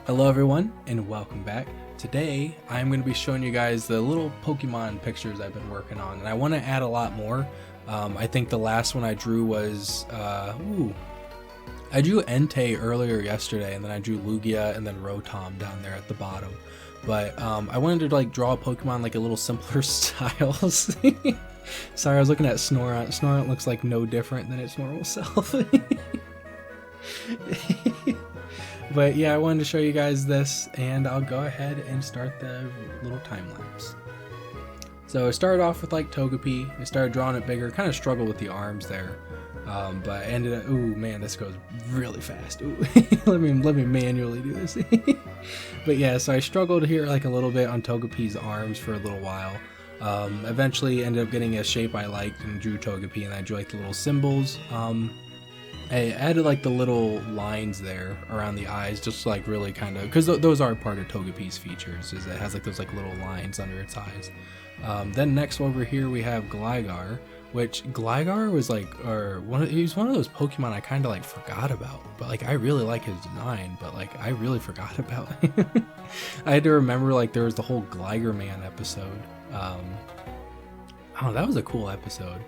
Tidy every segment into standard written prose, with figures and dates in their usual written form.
Hello everyone and welcome back. Today I'm going to be showing you guys the little Pokemon pictures I've been working on, and I want to add a lot more. I think the last one I drew was, I drew Entei earlier yesterday, and then I drew Lugia and then Rotom down there at the bottom. But I wanted to like draw a Pokemon like a little simpler styles. Sorry, I was looking at Snorunt. Snorunt looks like no different than its normal self. But yeah, I wanted to show you guys this, and I'll go ahead and start the little time lapse. So I started off with like Togepi. I started drawing it bigger, kind of struggled with the arms there, but I ended up, ooh man, this goes really fast. Ooh. let me manually do this. But yeah, so I struggled here like a little bit on Togepi's arms for a little while. Eventually ended up getting a shape I liked and drew Togepi, and I drew like the little symbols. I added like the little lines there around the eyes, just like really kind of, because those are part of Togepi's features, is it has like those like little lines under its eyes. Then next over here we have Gligar, which Gligar was like, he's one of those Pokemon I kind of like forgot about, but like I really like his design, but like I really forgot about him. I had to remember like there was the whole Gligar Man episode. Oh, that was a cool episode.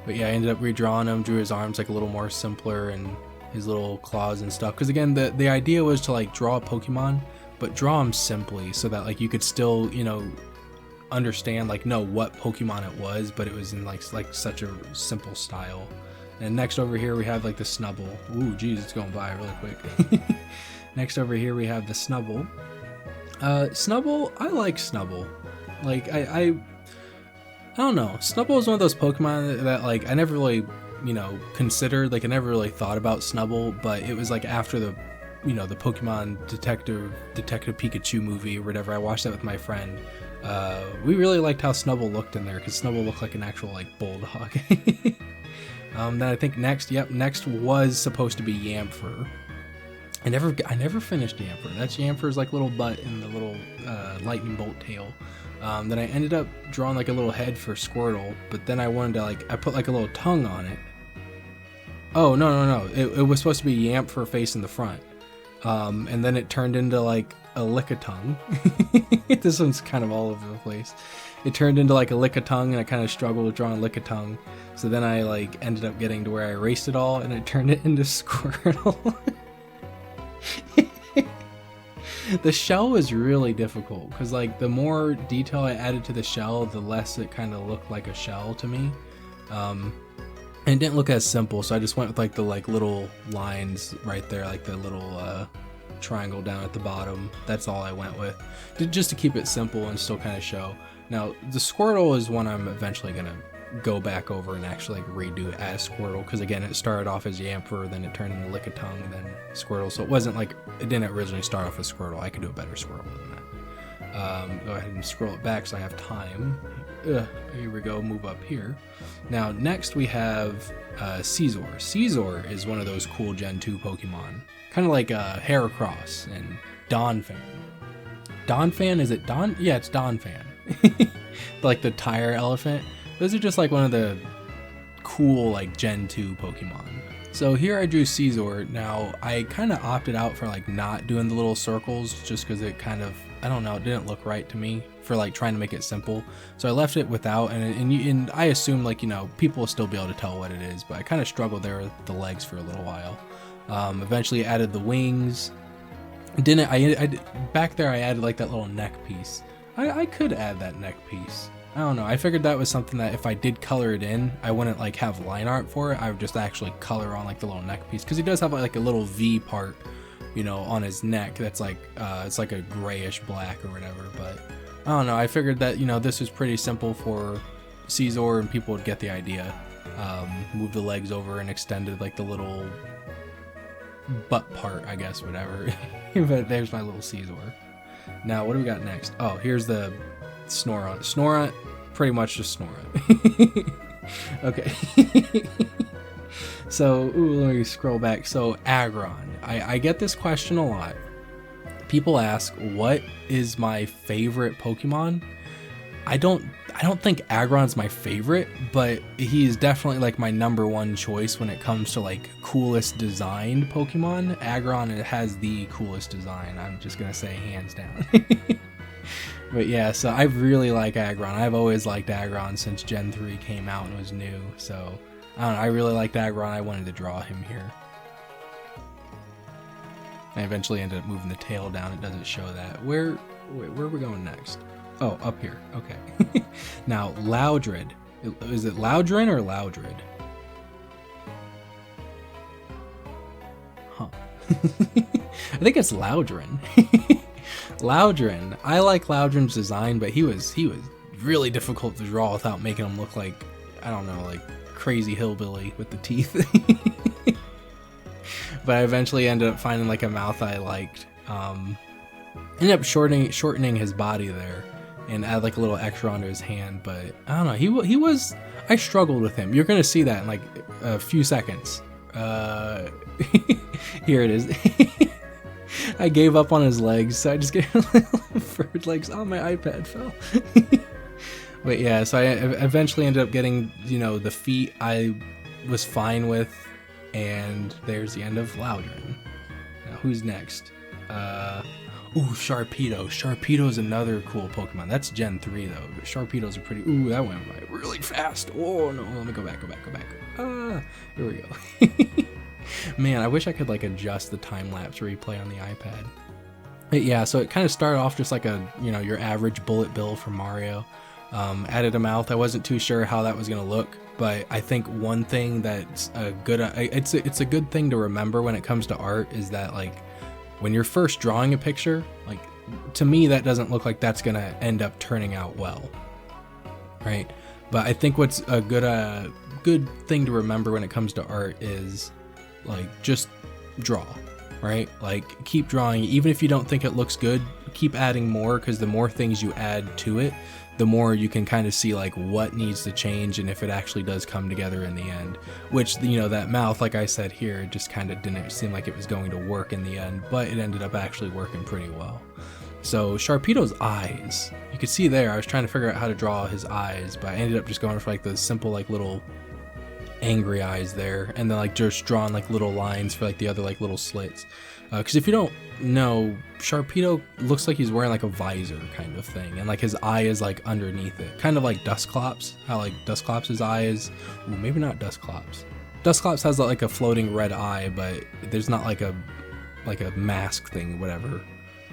But yeah, I ended up redrawing him, drew his arms like a little more simpler and his little claws and stuff. Because again, the idea was to like draw a Pokemon, but draw him simply so that like you could still, you know, understand like know what Pokemon it was, but it was in like such a simple style. And next over here we have like the Snubble. Ooh, geez, it's going by really quick. Next over here we have the Snubble. Snubble, I like Snubble. Like I don't know. Snubble is one of those Pokemon that like I never really, you know, considered. Like I never really thought about Snubble, but it was like after the, you know, the Pokemon Detective Pikachu movie or whatever. I watched that with my friend. We really liked how Snubble looked in there because Snubble looked like an actual like bulldog. Then I think next was supposed to be Yamfer. I never finished Yamfer. That's Yamfer's like little butt and the little lightning bolt tail. Then I ended up drawing like a little head for Squirtle, but then I wanted to like, I put like a little tongue on it. Oh, no. It was supposed to be Yamfer face in the front. And then it turned into like a Lickitung. This one's kind of all over the place. It turned into like a Lickitung, and I kind of struggled with drawing Lickitung. So then I like ended up getting to where I erased it all and it turned it into Squirtle. The shell was really difficult because like the more detail I added to the shell, the less it kind of looked like a shell to me. And it didn't look as simple, so I just went with like the like little lines right there, like the little triangle down at the bottom. That's all I went with, just to keep it simple and still kind of show. Now the Squirtle is one I'm eventually gonna go back over and actually like redo it as Squirtle, because again it started off as Yamfer, then it turned into Lickitung, then Squirtle, so it wasn't like, it didn't originally start off as Squirtle. I could do a better Squirtle than that. Go ahead and scroll it back so I have time. Here we go, move up here. Now next we have Scizor. Scizor is one of those cool Gen 2 Pokemon, kind of like Heracross and Donphan. Donphan, is it Don? Yeah, it's Donphan. Like the tire elephant. Those are just like one of the cool like Gen 2 Pokemon. So here I drew Scizor. Now I kind of opted out for like not doing the little circles just because it kind of, I don't know, it didn't look right to me for like trying to make it simple. So I left it without, and I assume like, you know, people will still be able to tell what it is, but I kind of struggled there with the legs for a little while. Eventually added the wings. Back there I added like that little neck piece. I could add that neck piece. I don't know. I figured that was something that if I did color it in, I wouldn't like have line art for it. I would just actually color on like the little neck piece, because he does have like a little V part, you know, on his neck. That's like it's like a grayish black or whatever. But I don't know. I figured that, you know, this was pretty simple for Scizor and people would get the idea. Move the legs over and extended like the little butt part, I guess, whatever. But there's my little Scizor. Now what do we got next? Oh, here's the Snorunt. Snorunt, pretty much just Snorunt. Okay. So, let me scroll back. So, Agron. I get this question a lot. People ask, what is my favorite Pokemon? I don't think Agron's my favorite, but he's definitely like my #1 choice when it comes to like coolest designed Pokemon. Agron has the coolest design. I'm just gonna say hands down. But yeah, so I really like Agron. I've always liked Agron since Gen 3 came out and was new. So I don't know, I really liked Agron. I wanted to draw him here. I eventually ended up moving the tail down. It doesn't show that. Where are we going next? Oh, up here. Okay. Now, Laudrin. Is it Laudrin or Laudrin? Huh. I think it's Laudrin. Laudrin. I like Laudrin's design, but he was really difficult to draw without making him look like, I don't know, like crazy hillbilly with the teeth. But I eventually ended up finding like a mouth I liked. Ended up shortening his body there and add like a little extra onto his hand, but I don't know, he was, I struggled with him. You're gonna see that in like a few seconds. Here it is. I gave up on his legs, so I just gave him bird legs. Oh, my iPad fell. But yeah, so I eventually ended up getting, you know, the feet I was fine with, and there's the end of Laudrin. Now, who's next? Ooh, Sharpedo. Sharpedo's another cool Pokemon. That's Gen 3 though. But Sharpedo's a pretty. Ooh, that went by really fast. Oh no, let me go back. Here we go. Man, I wish I could like adjust the time-lapse replay on the iPad. But yeah, so it kind of started off just like a, you know, your average bullet bill from Mario. Added a mouth. I wasn't too sure how that was gonna look, but I think one thing that's a good, it's a good thing to remember when it comes to art is that like when you're first drawing a picture, like to me that doesn't look like that's gonna end up turning out well, right? But I think what's a good thing to remember when it comes to art is like just draw, right? Like keep drawing, even if you don't think it looks good, keep adding more, because the more things you add to it, the more you can kind of see like what needs to change and if it actually does come together in the end. Which, you know, that mouth, like I said here, just kind of didn't seem like it was going to work in the end, but it ended up actually working pretty well. So Sharpedo's eyes, you could see there, I was trying to figure out how to draw his eyes, but I ended up just going for like the simple like little angry eyes there, and then like just drawing like little lines for like the other like little slits. Because if you don't know, Sharpedo looks like he's wearing like a visor kind of thing, and like his eye is like underneath it, kind of like Dusclops, how like Dusclops' eye is, ooh, maybe not Dusclops. Dusclops has like a floating red eye, but there's not like a mask thing, whatever,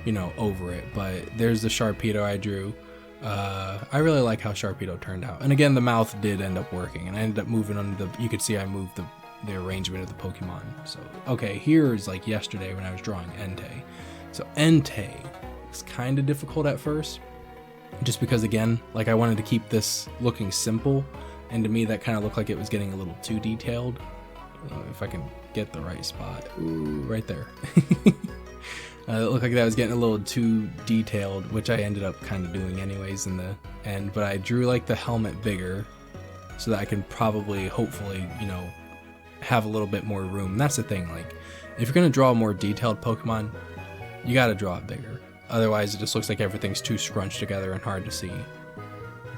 you know, over it. But there's the Sharpedo I drew. I really like how Sharpedo turned out, and again the mouth did end up working, and I ended up moving on the, you could see I moved the arrangement of the Pokemon. So okay, here's like yesterday when I was drawing Entei. So Entei was kind of difficult at first, just because again, like I wanted to keep this looking simple, and to me that kind of looked like it was getting a little too detailed. If I can get the right spot, ooh, right there. It looked like that was getting a little too detailed, which I ended up kind of doing anyways in the end, but I drew like the helmet bigger so that I can probably, hopefully, you know, have a little bit more room. That's the thing, like if you're going to draw a more detailed Pokemon, you got to draw it bigger. Otherwise it just looks like everything's too scrunched together and hard to see.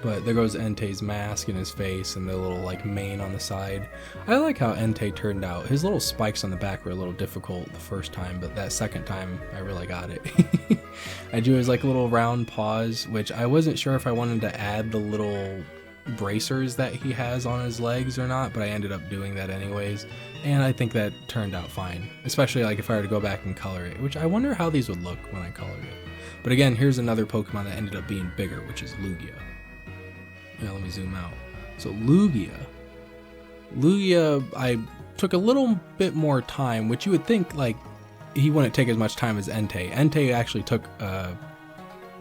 But there goes Entei's mask and his face and the little like mane on the side. I like how Entei turned out. His little spikes on the back were a little difficult the first time, but that second time I really got it. I drew his like little round paws, which I wasn't sure if I wanted to add the little bracers that he has on his legs or not, but I ended up doing that anyways, and I think that turned out fine, especially like if I were to go back and color it, which I wonder how these would look when I colored it. But again, here's another Pokemon that ended up being bigger, which is Lugia. Now let me zoom out. So Lugia, I took a little bit more time, which you would think like he wouldn't take as much time as Entei. Entei actually took a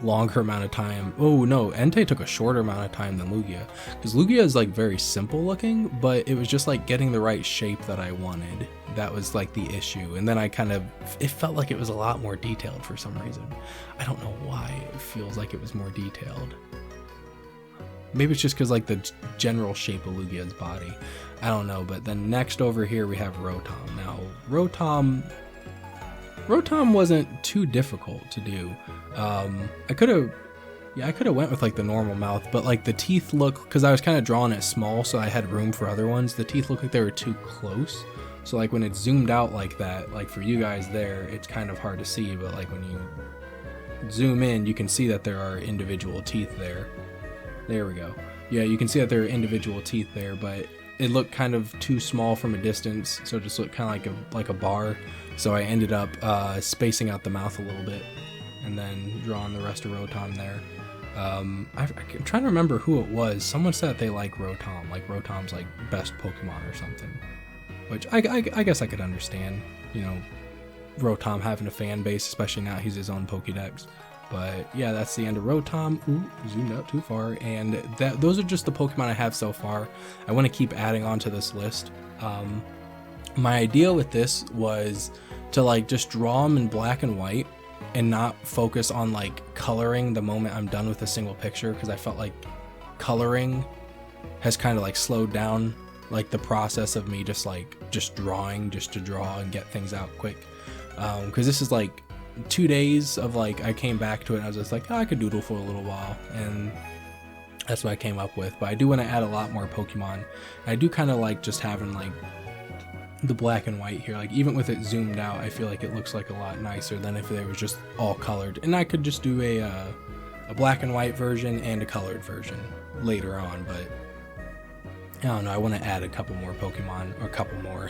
longer amount of time. Oh no, Entei took a shorter amount of time than Lugia, because Lugia is like very simple looking, but it was just like getting the right shape that I wanted. That was like the issue, and then I kind of, it felt like it was a lot more detailed for some reason. I don't know why it feels like it was more detailed. Maybe it's just because like the general shape of Lugia's body. I don't know. But then next over here we have Rotom. Now Rotom wasn't too difficult to do. I could have Yeah, I could have went with like the normal mouth, but like the teeth look, because I was kind of drawing it small so I had room for other ones, the teeth look like they were too close. So like when it's zoomed out like that, like for you guys there, it's kind of hard to see, but like when you zoom in, you can see that there are individual teeth there. There we go. Yeah, you can see that there are individual teeth there, but it looked kind of too small from a distance, so it just looked kind of like a bar. So I ended up spacing out the mouth a little bit and then drawing the rest of Rotom there. I'm trying to remember who it was. Someone said they like Rotom, like Rotom's like best Pokemon or something, which I guess I could understand, you know, Rotom having a fan base, especially now he's his own Pokédex. But yeah, that's the end of Rotom. Ooh, zoomed out too far. And those are just the Pokemon I have so far. I want to keep adding on to this list. My idea with this was to like just draw them in black and white and not focus on like coloring the moment I'm done with a single picture, because I felt like coloring has kind of like slowed down like the process of me just drawing just to draw and get things out quick. Because this is like 2 days of like, I came back to it and I was just like, oh, I could doodle for a little while, and that's what I came up with. But I do want to add a lot more Pokemon. I do kind of like just having like the black and white here, like even with it zoomed out, I feel like it looks like a lot nicer than if it was just all colored. And I could just do a black and white version and a colored version later on, but I don't know, I want to add a couple more Pokemon, or a couple more.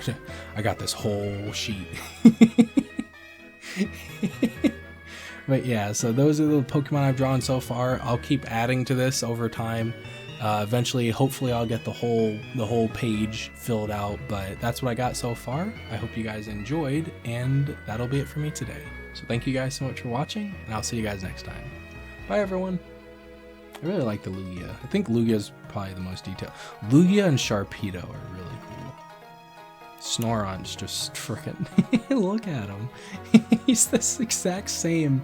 I got this whole sheet. But yeah, so those are the Pokemon I've drawn so far. I'll keep adding to this over time. Eventually, hopefully I'll get the whole page filled out, but that's what I got so far. I hope you guys enjoyed, and that'll be it for me today. So thank you guys so much for watching, and I'll see you guys next time. Bye everyone. I really like the Lugia. I think Lugia's probably the most detailed. Lugia and Sharpedo are really cool. Snorunt's just frickin' look at him. He's this exact same.